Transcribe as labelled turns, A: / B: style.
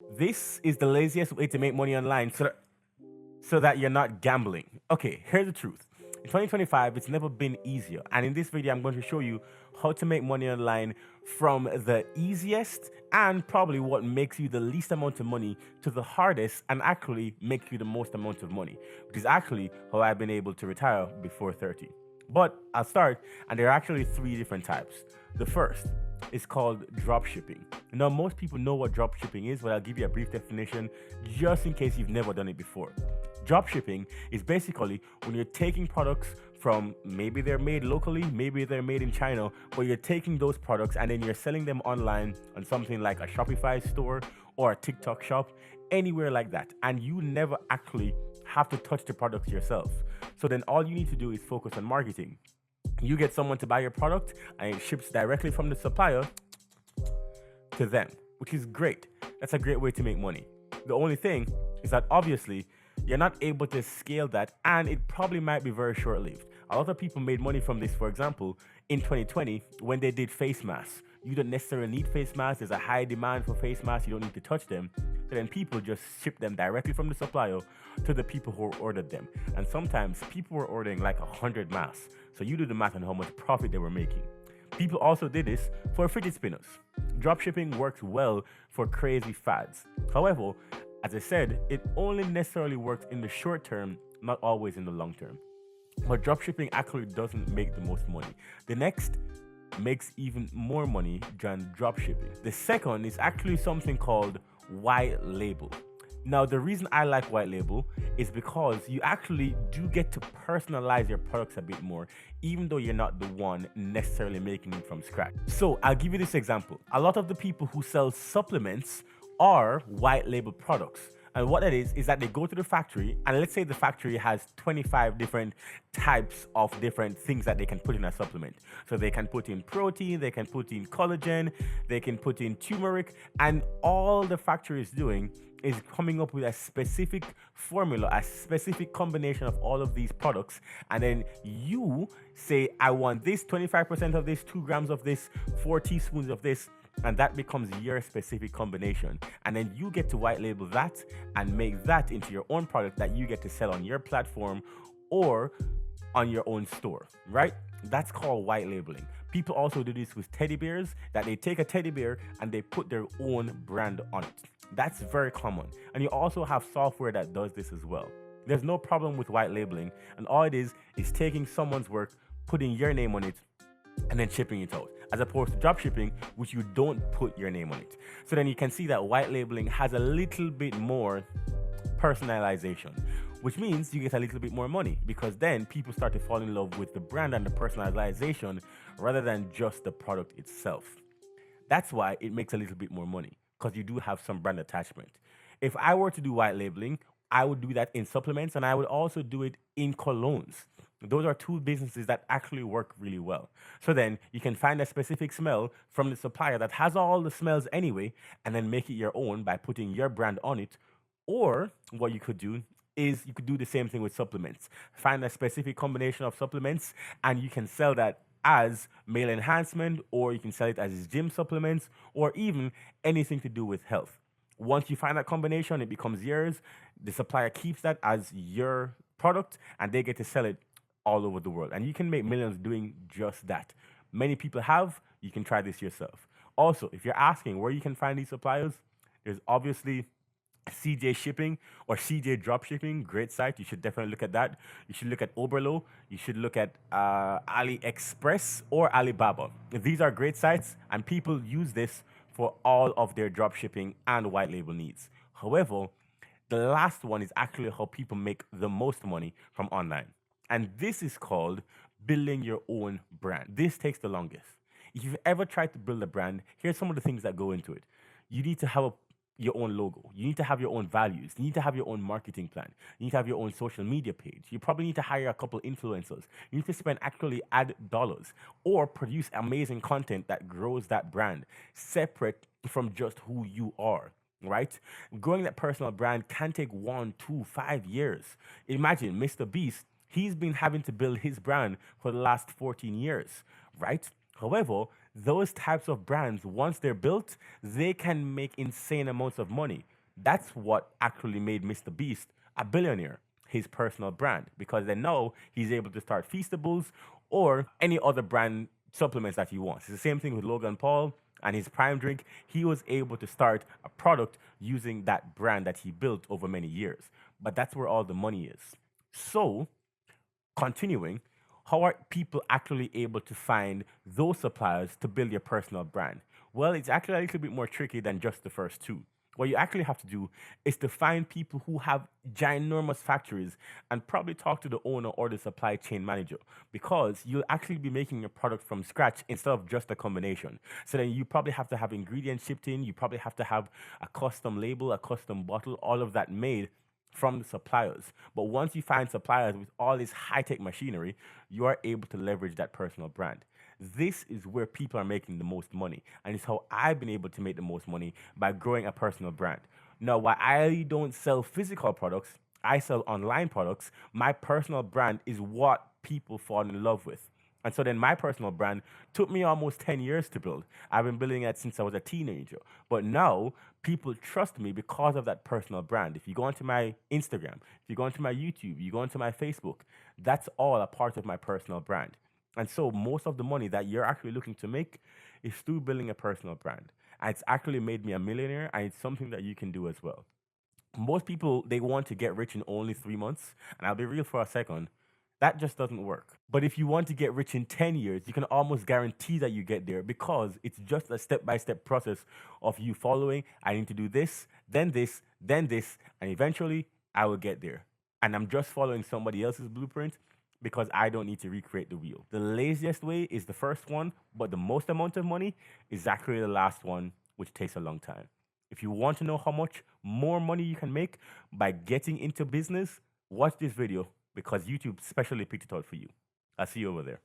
A: This is the laziest way to make money online so that you're not gambling. Okay, here's the truth. In 2025, it's never been easier. And in this video, I'm going to show you how to make money online from the easiest and probably what makes you the least amount of money to the hardest and actually make you the most amount of money, which is actually how I've been able to retire before 30. But I'll start, and there are actually three different types. The first is called drop shipping. Now, most people know what drop shipping is, but I'll give you a brief definition just in case you've never done it before. Drop shipping is basically when you're taking products from maybe they're made locally, maybe they're made in China, but you're taking those products and then you're selling them online on something like a Shopify store or a TikTok shop, anywhere like that. And you never actually have to touch the products yourself. So then all you need to do is focus on marketing. You get someone to buy your product and it ships directly from the supplier to them, which is great. That's a great way to make money. The only thing is that obviously you're not able to scale that and it probably might be very short lived. A lot of people made money from this, for example, in 2020 when they did face masks. You don't necessarily need face masks, there's a high demand for face masks, you don't need to touch them. So then people just ship them directly from the supplier to the people who ordered them. And sometimes people were ordering like 100 masks. So you do the math on how much profit they were making. People also did this for fidget spinners. Dropshipping works well for crazy fads. However, as I said, it only necessarily works in the short term, not always in the long term. But dropshipping actually doesn't make the most money. The next makes even more money than dropshipping. The second is actually something called white label. Now, the reason I like white label is because you actually do get to personalize your products a bit more, even though you're not the one necessarily making it from scratch. So, I'll give you this example. A lot of the people who sell supplements are white label products. And what that is that they go to the factory, and let's say the factory has 25 different types of different things that they can put in a supplement. So they can put in protein, they can put in collagen, they can put in turmeric, and all the factory is doing is coming up with a specific formula, a specific combination of all of these products. And then you say, I want this, 25% of this, 2 grams of this, 4 teaspoons of this, and that becomes your specific combination. And then you get to white label that and make that into your own product that you get to sell on your platform or on your own store, right? That's called white labeling. People also do this with teddy bears, that they take a teddy bear and they put their own brand on it. That's very common. And you also have software that does this as well. There's no problem with white labeling, and all it is taking someone's work, putting your name on it, and then shipping it out, as opposed to drop shipping, which you don't put your name on it. So then you can see that white labeling has a little bit more personalization, which means you get a little bit more money because then people start to fall in love with the brand and the personalization rather than just the product itself. That's why it makes a little bit more money because you do have some brand attachment. If I were to do white labeling, I would do that in supplements and I would also do it in colognes. Those are two businesses that actually work really well. So then you can find a specific smell from the supplier that has all the smells anyway, and then make it your own by putting your brand on it. Or what you could do is you could do the same thing with supplements. Find a specific combination of supplements, and you can sell that as male enhancement, or you can sell it as gym supplements, or even anything to do with health. Once you find that combination, it becomes yours. The supplier keeps that as your product, and they get to sell it all over the world. And you can make millions doing just that. Many people have. You can try this yourself. Also, if you're asking where you can find these suppliers, there's obviously CJ Shipping or CJ Drop Shipping, great site. You should definitely look at that. You should look at Oberlo. You should look at AliExpress or Alibaba. These are great sites, and people use this for all of their drop shipping and white label needs. However, the last one is actually how people make the most money from online. And this is called building your own brand. This takes the longest. If you've ever tried to build a brand, here's some of the things that go into it. You need to have your own logo. You need to have your own values. You need to have your own marketing plan. You need to have your own social media page. You probably need to hire a couple influencers. You need to spend actually ad dollars or produce amazing content that grows that brand separate from just who you are. Right? Growing that personal brand can take 1, 2, 5 years. Imagine Mr. Beast, he's been having to build his brand for the last 14 years, right? However, those types of brands, once they're built, they can make insane amounts of money. That's what actually made Mr. Beast a billionaire, his personal brand, because then now he's able to start Feastables or any other brand supplements that he wants. It's the same thing with Logan Paul and his Prime drink. He was able to start a product using that brand that he built over many years. But that's where all the money is. So, continuing, how are people actually able to find those suppliers to build your personal brand? Well, it's actually a little bit more tricky than just the first two. What you actually have to do is to find people who have ginormous factories and probably talk to the owner or the supply chain manager, because you'll actually be making a product from scratch instead of just a combination. So then you probably have to have ingredients shipped in, you probably have to have a custom label, a custom bottle, all of that made from the suppliers. But once you find suppliers with all this high tech machinery, you are able to leverage that personal brand. This is where people are making the most money. And it's how I've been able to make the most money by growing a personal brand. Now, while I don't sell physical products, I sell online products. My personal brand is what people fall in love with. And so then my personal brand took me almost 10 years to build. I've been building it since I was a teenager. But now people trust me because of that personal brand. If you go onto my Instagram, if you go onto my YouTube, you go onto my Facebook, that's all a part of my personal brand. And so most of the money that you're actually looking to make is through building a personal brand. And it's actually made me a millionaire, and it's something that you can do as well. Most people, they want to get rich in only 3 months, and I'll be real for a second, that just doesn't work. But if you want to get rich in 10 years, you can almost guarantee that you get there, because it's just a step by step process of you following. I need to do this, and eventually I will get there. And I'm just following somebody else's blueprint because I don't need to recreate the wheel. The laziest way is the first one, but the most amount of money is actually the last one, which takes a long time. If you want to know how much more money you can make by getting into business, watch this video because YouTube specially picked it out for you. I'll see you over there.